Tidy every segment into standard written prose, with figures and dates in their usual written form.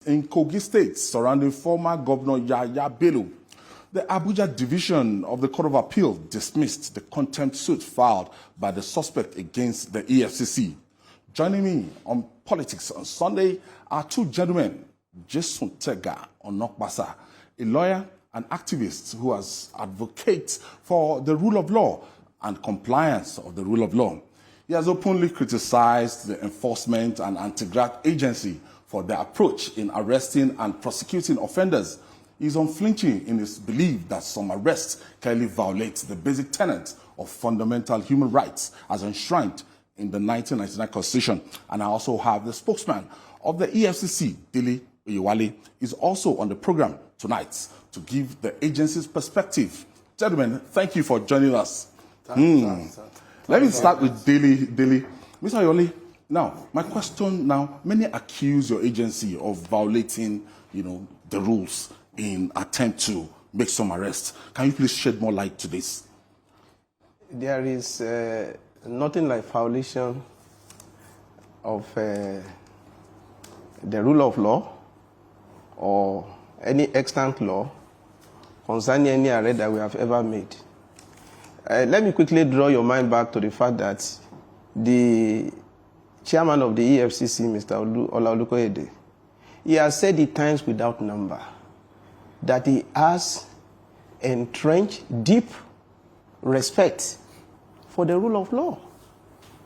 In Kogi State, surrounding former Governor Yahaya Bello, the Abuja division of the Court of Appeal dismissed the contempt suit filed by the suspect against the EFCC. Joining me on Politics on Sunday are two gentlemen, Jason Tega Onokpasa, a lawyer and activist who has advocated for the rule of law and compliance of the rule of law. He has openly criticized the enforcement and anti-graft agency for their approach in arresting and prosecuting offenders. He is unflinching in his belief that some arrests clearly violate the basic tenets of fundamental human rights as enshrined in the 1999 Constitution. And I also have the spokesman of the EFCC, Dele Oyewale, is also on the program tonight to give the agency's perspective. Gentlemen, thank you for joining us. Let me start with Dele. Mr. Oyewale, now, my question now, many accuse your agency of violating, the rules in attempt to make some arrests. Can you please shed more light to this? There is nothing like violation of the rule of law or any extant law concerning any arrest that we have ever made. Let me quickly draw your mind back to the fact that the chairman of the EFCC, Mr. Olaolukoyede, he has said it times without number that he has entrenched deep respect for the rule of law.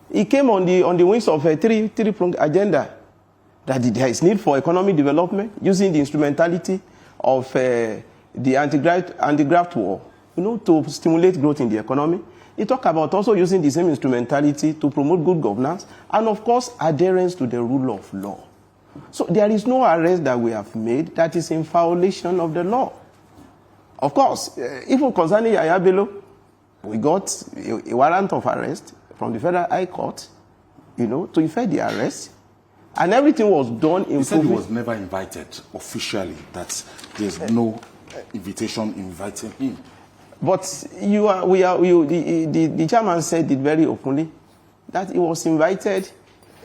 He came on the wings of a three-pronged agenda that there is need for economic development using the instrumentality of the anti-graft war, to stimulate growth in the economy. He talked about also using the same instrumentality to promote good governance and, of course, adherence to the rule of law. So there is no arrest that we have made that is in violation of the law. Of course, even concerning Yahaya Bello, we got a warrant of arrest from the Federal High Court, to effect the arrest. And everything was done in... He said he was never invited officially, that there's no invitation inviting him. But the chairman said it very openly that he was invited.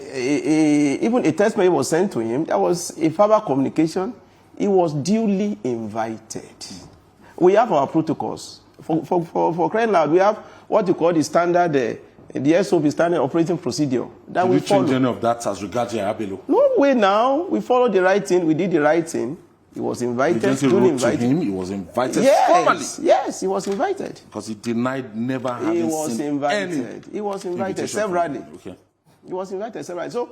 Even a text mail was sent to him. That was a verbal communication. He was duly invited. We have our protocols. For crying loud, we have what you call the standard, the SOP, standard operating procedure. That Did we you change follow. any of that as regards Yahaya Bello? No way now. We followed the right thing. We did the right thing. He was invited. The agency wrote to him. He was invited formally. Yes, he was invited. Because he denied never having seen any. He was invited severally. Okay. He was invited severally. So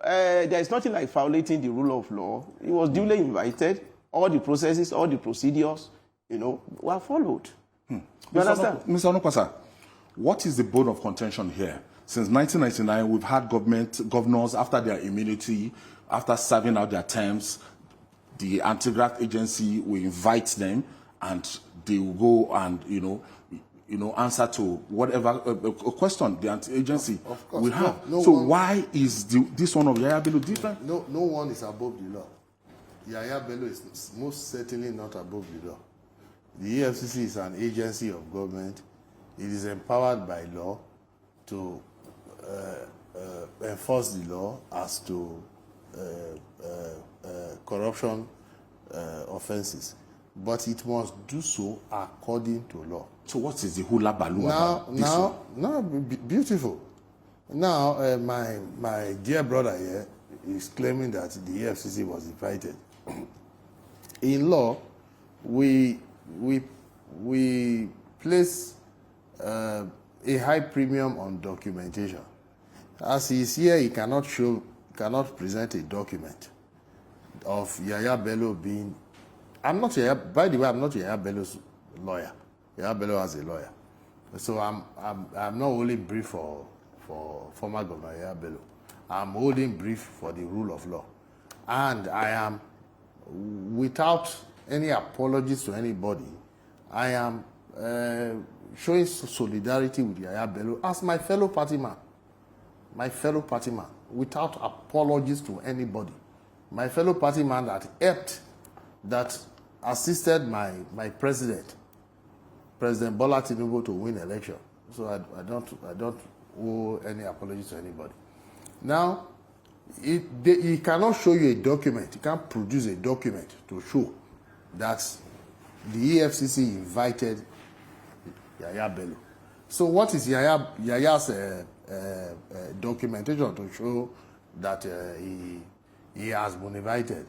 there is nothing like violating the rule of law. He was duly invited. All the processes, all the procedures, were followed. You understand? Mr. Onokpasa, what is the bone of contention here? Since 1999, we've had governors, after their immunity, after serving out their terms, the anti-graft agency will invite them and they will go and, answer to whatever question the anti-agency will have. Why is this one of Yahaya Bello different? No one is above the law. Yahaya Bello is most certainly not above the law. The EFCC is an agency of government. It is empowered by law to enforce the law as to corruption offenses, but it must do so according to law. So what is the hula baloo about this one? Beautiful. Now, my dear brother here is claiming that the EFCC was invited. In law, we place a high premium on documentation. As he is here, he cannot present a document of Yahaya Bello being... by the way, I'm not Yahaya Bello's lawyer. Yahaya Bello has a lawyer. So I'm not holding brief for former Governor Yahaya Bello. I'm holding brief for the rule of law. And I am, without any apologies to anybody, I am showing solidarity with Yahaya Bello as my fellow party man. My fellow party man, without apologies to anybody. My fellow party man that helped, that assisted my president, President Bola Tinubu, to win election. So I don't owe any apologies to anybody. Now, He cannot show you a document. He can't produce a document to show that the EFCC invited Yahaya Bello. So what is Yaya's documentation to show that he has been invited?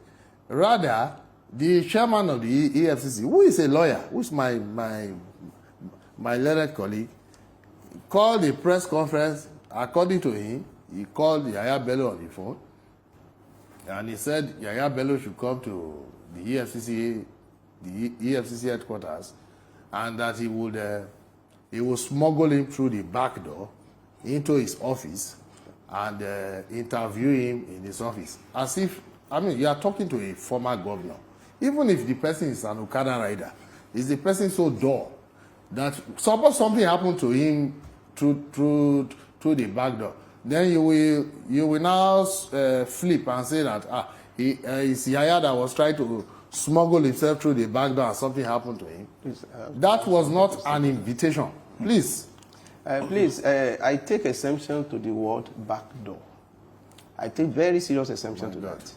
Rather, the chairman of the EFCC, who is a lawyer, who is my learned colleague, called a press conference. According to him, he called Yahaya Bello on the phone, and he said Yahaya Bello should come to the EFCC headquarters, and that he would smuggle him through the back door into his office and interview him in his office. As if, I mean, you are talking to a former governor. Even if the person is an Okada rider, is the person so dull that suppose something happened to him through the back door, then you will now flip and say that it's Yahaya that was trying to smuggle himself through the back door and something happened to him. Please, that was not an invitation. Please. I take exemption to the word back door. I take very serious exemption to that.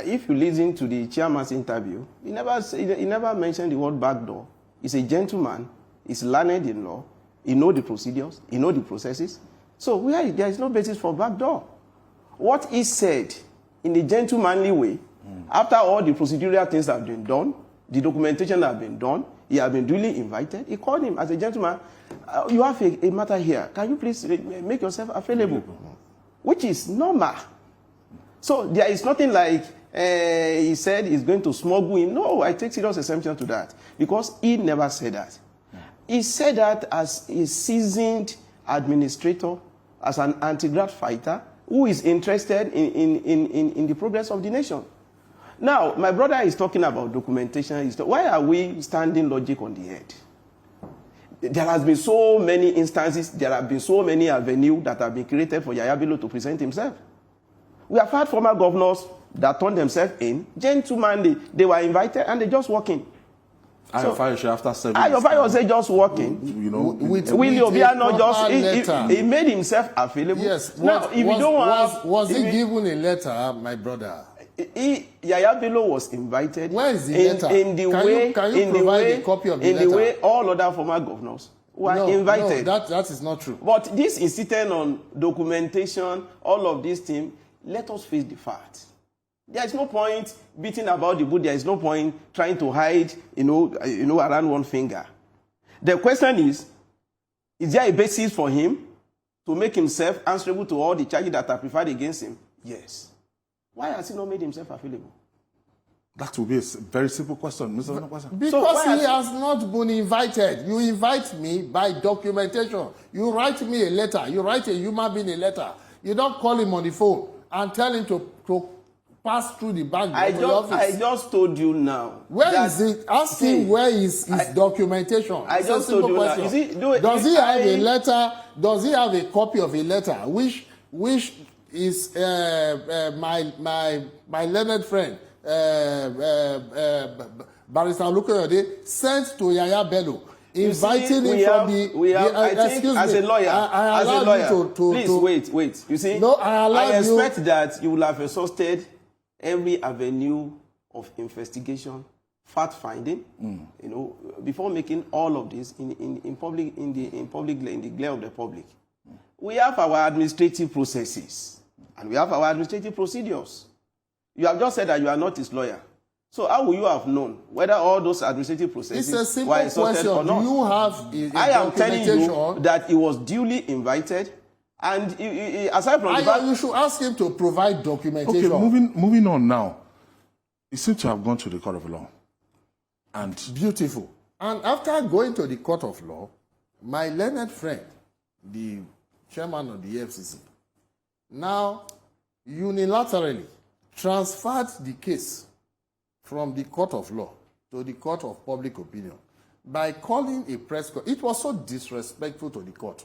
If you listen to the chairman's interview, he never mentioned the word back door. He's a gentleman. He's learned in law. He knows the procedures. He knows the processes. So there is no basis for back door. What he said in a gentlemanly way, after all the procedural things have been done, the documentation have been done, he has been duly invited, he called him as a gentleman. You have a matter here. Can you please make yourself available? Which is normal. So there is nothing like he said he's going to smuggle in. No, I take serious exemption to that. Because he never said that. He said that as a seasoned administrator, as an anti-graft fighter, who is interested in the progress of the nation. Now, my brother is talking about documentation. Why are we standing logic on the head? There has been so many instances, there have been so many avenues that have been created for Yahaya Bello to present himself. We have had former governors that turned themselves in, gentlemanly, they were invited and they just walk in. Yahaya after 7 Yahaya was just walking. You know, Willie Obiano just he made himself available. Yes. Now, if you don't want, was he given a letter, my brother? Yahaya Bello was invited. Where is the letter? In the way, can you provide a copy of the letter? In the way all other former governors were invited. No, that is not true. But this insisting on documentation, all of these things, let us face the facts. There is no point beating about the bush. There is no point trying to hide, around one finger. The question is there a basis for him to make himself answerable to all the charges that are preferred against him? Yes. Why has he not made himself available? That will be a very simple question, Mr. Onokpasa. Because he has not been invited. You invite me by documentation. You write me a letter. You write a human being a letter. You don't call him on the phone and tell him to pass through the back door of the office. I just told you now. Where is it? Ask him where is his documentation. I just told you now. Does he have a letter? Does he have a copy of a letter which is my learned friend Barrister Olukayode sent to Yahaya Bello, inviting him from as a lawyer, please wait. You see, I expect that you will have exhausted every avenue of investigation, fact finding, before making all of this in public, in the glare of the public. We have our administrative processes and we have our administrative procedures. You have just said that you are not his lawyer. So how will you have known whether all those administrative processes were exhausted or not? Do you have I am telling you that he was duly invited, and aside from the fact, you should ask him to provide documentation. Okay, moving on now. He seems to have gone to the court of law. And beautiful. And after going to the court of law, my learned friend, the chairman of the EFCC, now unilaterally transferred the case from the court of law to the court of public opinion by calling a press conference. It was so disrespectful to the court.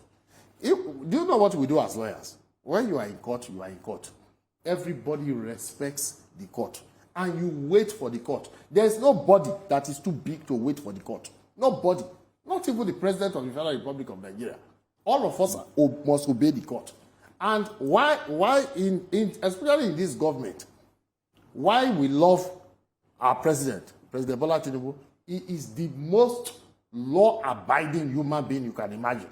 Do you know what we do as lawyers? When you are in court, you are in court. Everybody respects the court. And you wait for the court. There is nobody that is too big to wait for the court. Nobody. Not even the President of the Federal Republic of Nigeria. All of us must obey the court. And why especially in this government, why we love our president, President Bola Tinubu, he is the most law-abiding human being you can imagine.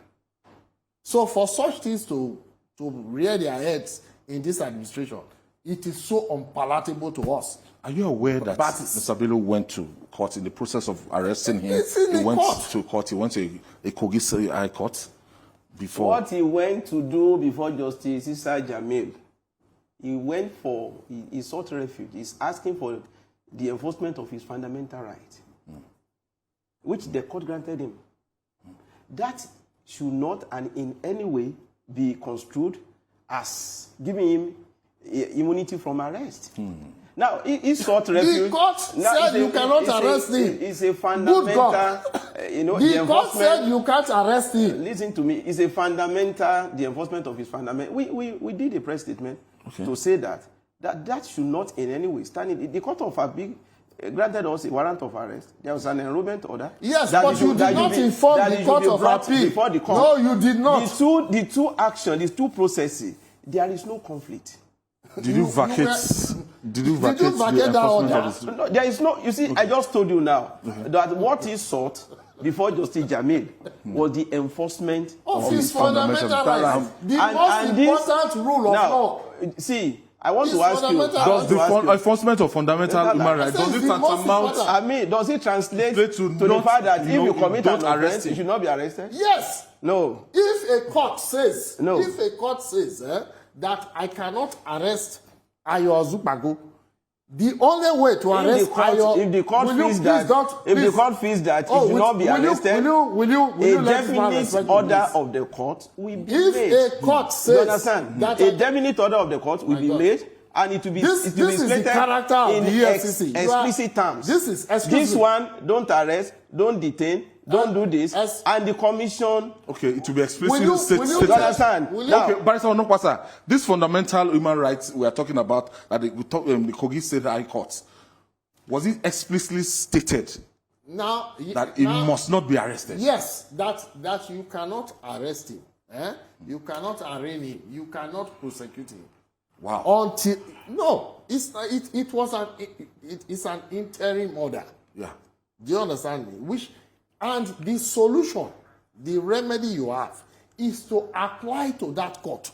So for such things to rear their heads in this administration, it is so unpalatable to us. Are you aware that Mr. Bello went to court in the process of arresting him? He went to court. He went to a Kogi High Court before. What he went to do before Justice Issa Jamil, he sought refuge. He's asking for the enforcement of his fundamental right, which the court granted him. That should not and in any way be construed as giving him immunity from arrest. Now, he sought refuge. The court said you cannot arrest him. It's a fundamental, the court said you can't arrest him. Listen to me. It's a fundamental, the enforcement of his fundamental. We did a press statement to say that should not in any way stand in. The court of Abig granted us a warrant of arrest. There was an enrollment order. Yes, but you did not inform the court of appeal. Before the court. No, you did not. The two processes, there is no conflict. Did you vacate the enforcement that order? of the... No, there is no. You see, I just told you now that what he sought before Justice Jamil was the enforcement of his fundamental rights. The most important rule of law. See, I want to ask you. Does the enforcement of fundamental human rights, does it tantamount? I mean, does it translate to the fact that if you commit an offense, you should not be arrested? Yes. No. If a court says, that I cannot arrest Ayo Azupago, the only way to arrest Ayo, if the court feels that he should not be arrested, a definite order of the court will be made. If a court says, you understand? A definite order of the court will be made, and it will be stated in explicit terms. This one, don't arrest, don't detain, don't do this, and the commission. Okay, it will be explicitly stated. You understand? Okay, Barrister Onokpasa, this fundamental human rights we are talking about at the Kogi State High Court, was it explicitly stated that he must not be arrested? Yes, that you cannot arrest him, you cannot arraign him, you cannot prosecute him. Wow. It's an interim order. Yeah. Do you understand me? And the solution, the remedy you have, is to apply to that court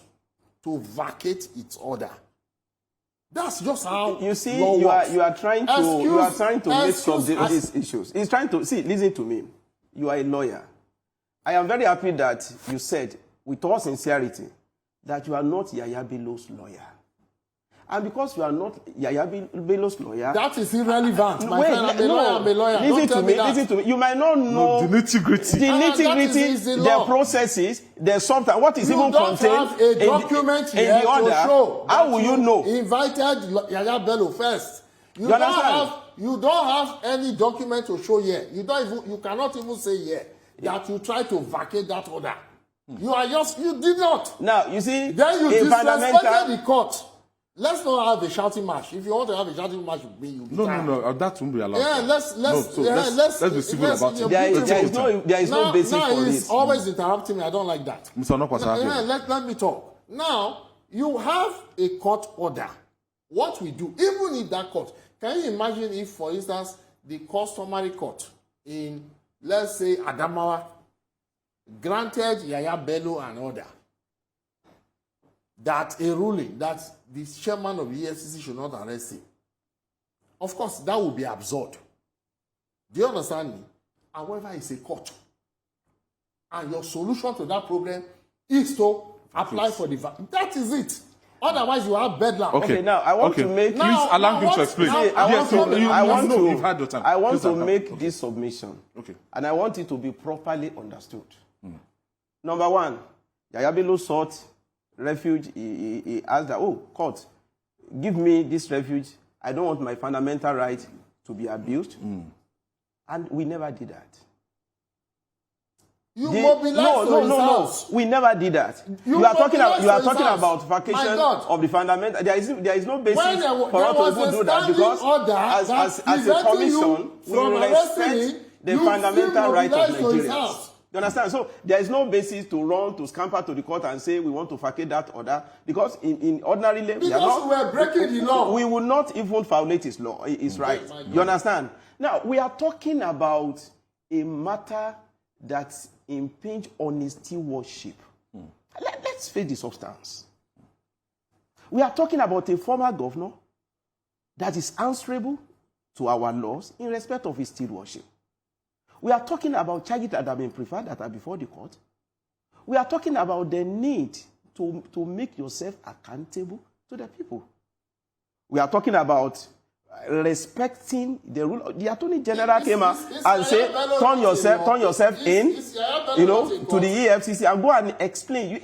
to vacate its order. That's just how you see. You are trying to mix up these issues. He's trying to listen to me. You are a lawyer. I am very happy that you said, with all sincerity, that you are not Yahaya Bello's lawyer. And because you are not Yahaya Bello's lawyer... That is irrelevant, my friend. I'm a lawyer. Listen to me. You might not know... the nitty-gritty. The processes, the software, what is even contained in the order. Show how will you know? He invited Yahaya Bello first. You don't have any document to show here. You cannot even say here that you try to vacate that order. You did not. Now, you see... Then you disrespected the court. Let's not have a shouting match. If you want to have a shouting match with me, you'll be tired. No, that won't be allowed. Yeah, let's be civil about it. There is no basis for this. He's always interrupting me. I don't like that. Mr. Onokpasa, let me talk. Now, you have a court order. What we do, even in that court, can you imagine if, for instance, the customary court in, let's say, Adamawa, granted Yahaya Bello an order, that a ruling that the chairman of the EFCC should not arrest him. Of course, that would be absurd. Do you understand me? However, it's a court. And your solution to that problem is to apply for the... That is it. Otherwise, you have bedlam. Okay, now, I want to make... Please allow him to explain. I want to make this submission. Okay. And I want it to be properly understood. Number one, Yahaya Bello sought refuge. He asked that, court, give me this refuge. I don't want my fundamental right to be abused. And we never did that. You mobilized to his house. We never did that. You are talking about vacation of the fundamental. There is no basis for us to do that because as a commission, we respect the fundamental right of Nigerians. You understand? So there is no basis to run, to scamper to the court and say we want to vacate that order, because in ordinary law, because we are breaking the law. We will not even violate his law, his right. You understand? Now, we are talking about a matter that impinges on his stewardship. Let's face the substance. We are talking about a former governor that is answerable to our laws in respect of his stewardship. We are talking about charges that have been preferred that are before the court. We are talking about the need to make yourself accountable to the people. We are talking about respecting the rule. The Attorney General came out and said, turn yourself in, to the EFCC and go and explain.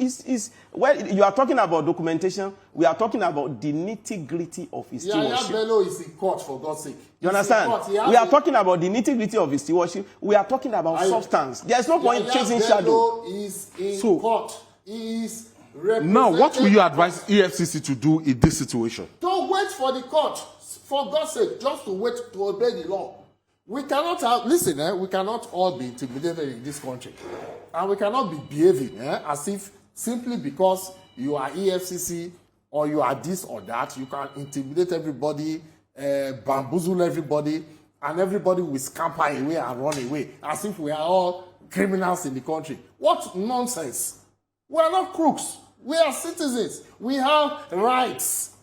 Well, you are talking about documentation. We are talking about the nitty-gritty of his stewardship. Bello is in court, for God's sake. You understand? We are talking about the nitty-gritty of his stewardship. We are talking about substance. There's no point chasing shadow. Bello is in court. He is now, what will you advise EFCC to do in this situation? Don't wait for the court. For God's sake, just to wait to obey the law. We cannot have, we cannot all be intimidated in this country. And we cannot be behaving as if simply because you are EFCC or you are this or that, you can intimidate everybody, bamboozle everybody, and everybody will scamper away and run away, as if we are all criminals in the country. What nonsense. We are not crooks. We are citizens. We have rights.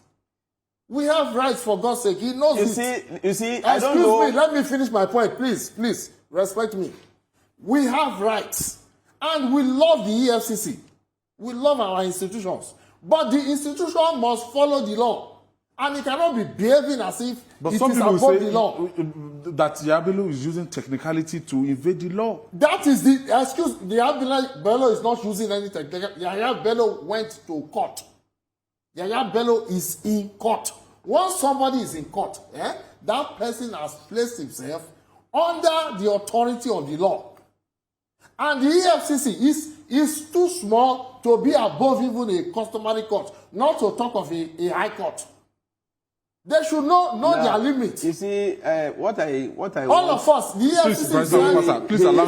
We have rights, for God's sake. He knows You see, I don't know. Excuse me, let me finish my point. Please, respect me. We have rights. And we love the EFCC. We love our institutions. But the institution must follow the law. And it cannot be behaving as if it is above the law. That Yahaya Bello is using technicality to evade the law. That is Yahaya Bello is not using any technicality. Yahaya Bello went to court. Yahaya Bello is in court. Once somebody is in court, that person has placed himself under the authority of the law. And the EFCC is too small to be above even a customary court, not to talk of a high court. They should know their limit. You see, what I all of us, the EFCC please allow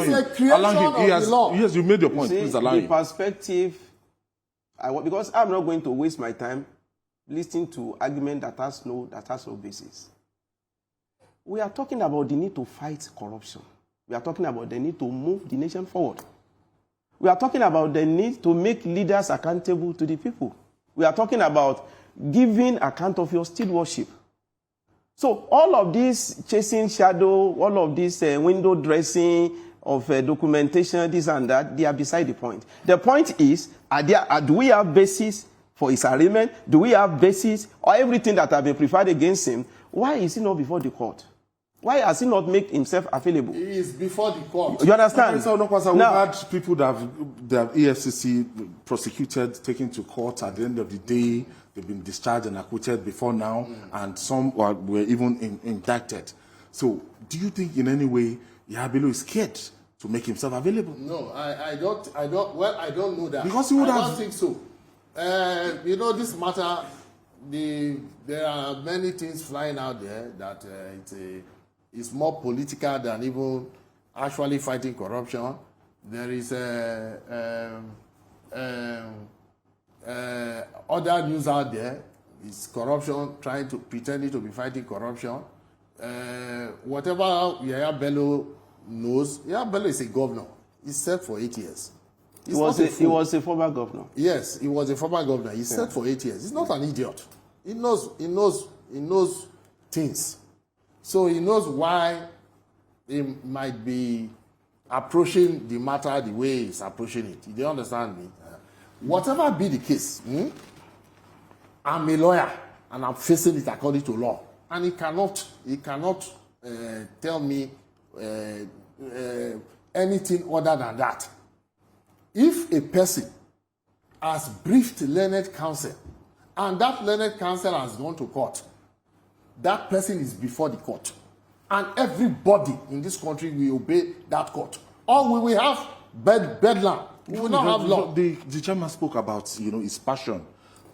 him. Yes, you made your point. Please allow him. The perspective, because I'm not going to waste my time listening to argument that has no basis. We are talking about the need to fight corruption. We are talking about the need to move the nation forward. We are talking about the need to make leaders accountable to the people. We are talking about giving account of your stewardship. So all of this chasing shadow, all of this window dressing of documentation, this and that, they are beside the point. The point is, do we have basis for his arraignment? Do we have basis or everything that have been preferred against him? Why is he not before the court? Why has he not made himself available? He is before the court. You understand? So, Onokpasa, we've had people that have EFCC prosecuted, taken to court. At the end of the day, they've been discharged and acquitted before now, and some were even indicted. So, do you think in any way Yahaya Bello is scared to make himself available? No, I don't. Well, I don't know that. Because he would I don't think so. This matter, there are many things flying out there that it's more political than even actually fighting corruption. There is other news out there. It's corruption, pretending to be fighting corruption. Whatever Yahaya Bello knows, Yahaya Bello is a governor. He served for 8 years. He was a former governor. Yes, he was a former governor. He served for 8 years. He's not an idiot. He knows things. So he knows why he might be approaching the matter the way he's approaching it. Do you understand me? Whatever be the case, I'm a lawyer and I'm facing it according to law. And he cannot tell me anything other than that. If a person has briefed learned counsel and that learned counsel has gone to court, that person is before the court. And everybody in this country will obey that court. Or we will have bedlam. We will not have law. The chairman spoke about his passion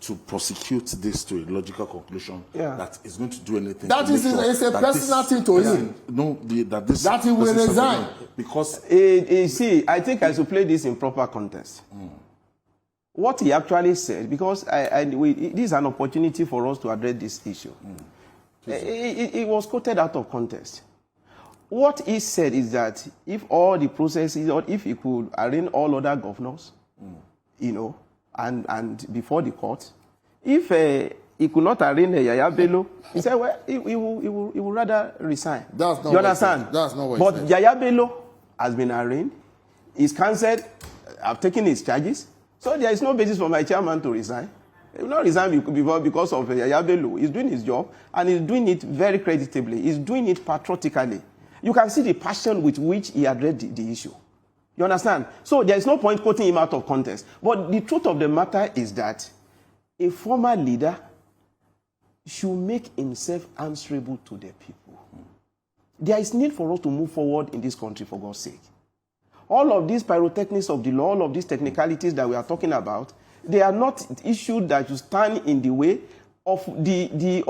to prosecute this to a logical conclusion that is going to do anything. That is it's a personal thing to him. No, that he will resign. Because see, I think I should play this in proper context. What he actually said, because this is an opportunity for us to address this issue. It was quoted out of context. What he said is that if all the processes, or if he could arraign all other governors, you know, and before the court, if he could not arraign Yahaya Bello, he said, well, he will rather resign. That's not you understand? That's not what but Yahaya Bello has been arraigned. His counsel have taken his charges. So there is no basis for my chairman to resign. He will not resign because of Yahaya Bello. He's doing his job, and he's doing it very creditably. He's doing it patriotically. You can see the passion with which he addressed the issue. You understand? So there is no point quoting him out of context. But the truth of the matter is that a former leader should make himself answerable to the people. There is need for us to move forward in this country, for God's sake. All of these pyrotechnics of the law, all of these technicalities that we are talking about, they are not issues that you stand in the way of the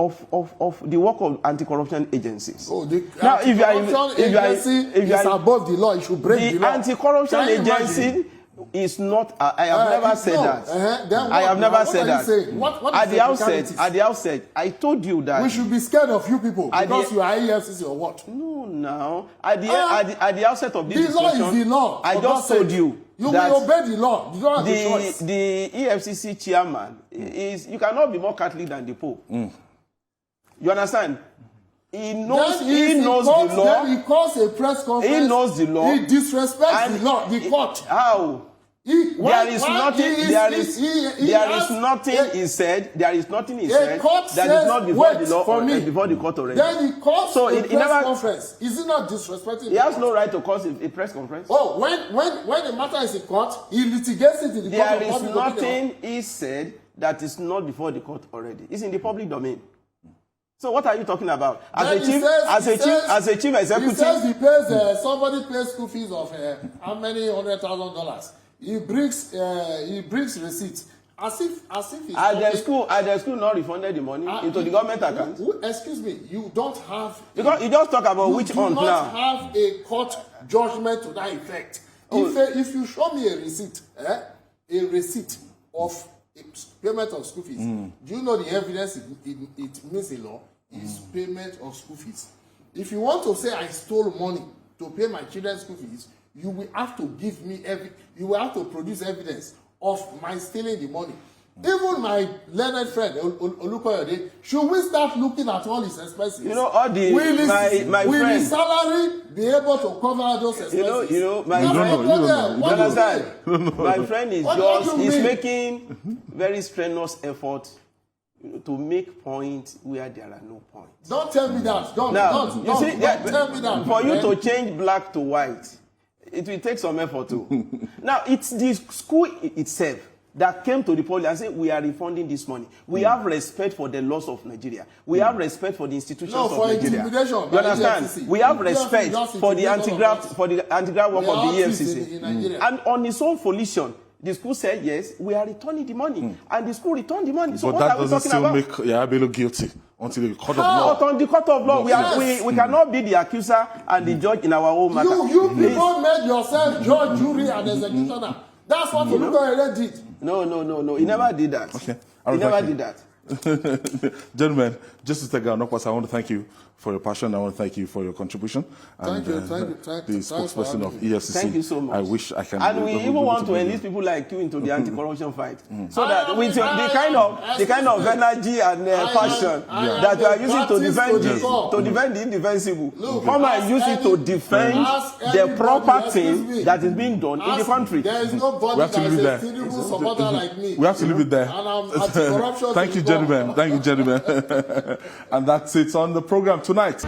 work of anti-corruption agencies. Oh, the now, anti-corruption agency is above the law. It should break the law. The anti-corruption agency is not. I have never said that. I have never said that. What at the outset, I told you that we should be scared of you people because you are EFCC or what? No, now at the outset of this discussion, law is the law. I just told you. You will obey the law. You don't have a choice. The EFCC chairman is, you cannot be more Catholic than the Pope. You understand? He knows the law. Then he calls a press conference. He knows the law. He disrespects the law, the court. How? There is nothing he said that is not before the law or before the court already. Then he calls a press conference. Is he not disrespecting? He has no right to call a press conference. Oh, when the matter is in court, he litigates it in the court. There is nothing he said that is not before the court already. It's in the public domain. So what are you talking about? As a chief executive, he says he pays somebody pays school fees of how many $100,000. He brings receipts as if the school not refunded the money into the government account. Excuse me, you don't have because you just talk about which one now. You do not have a court judgment to that effect. If you show me a receipt of payment of school fees, do you know the evidence it means in law is payment of school fees? If you want to say I stole money to pay my children's school fees, you will have to give me you will have to produce evidence of my stealing the money. Even my learned friend Onokpasa, should we start looking at all his expenses? You know, all the will his salary be able to cover those expenses? My friend is making very strenuous effort to make points where there are no points. Don't tell me that. Don't tell me that. For you to change black to white, it will take some effort too. Now, it's the school itself that came to the police and said, we are refunding this money. We have respect for the laws of Nigeria. We have respect for the institutions of Nigeria. You understand? We have respect for the anti-graft work of the EFCC. And on its own volition, the school said, yes, we are returning the money. And the school returned the money. So but what that are we talking about? Make Yahaya Bello guilty until the court of law. On the court of law, we cannot be the accuser and the judge in our own matter. You people made yourself judge, jury, and executioner. That's what Onokpasa did. No. He never did that. Okay. He never did that. Gentlemen, just to take Onokpasa, I want to thank you for your passion. I want to thank you for your contribution. Thank you. The spokesperson of EFCC. Thank you so much. I wish I can. And we even want to enlist people like you into the anti-corruption fight, so that with the kind of energy and passion that you are using to defend the indefensible, come and use it to defend the proper thing that is being done in the country. There is nobody that is a Tinubu supporter like me. We have to leave it there. And I'm anti-corruption. Thank you, gentlemen. And that's it on the program tonight.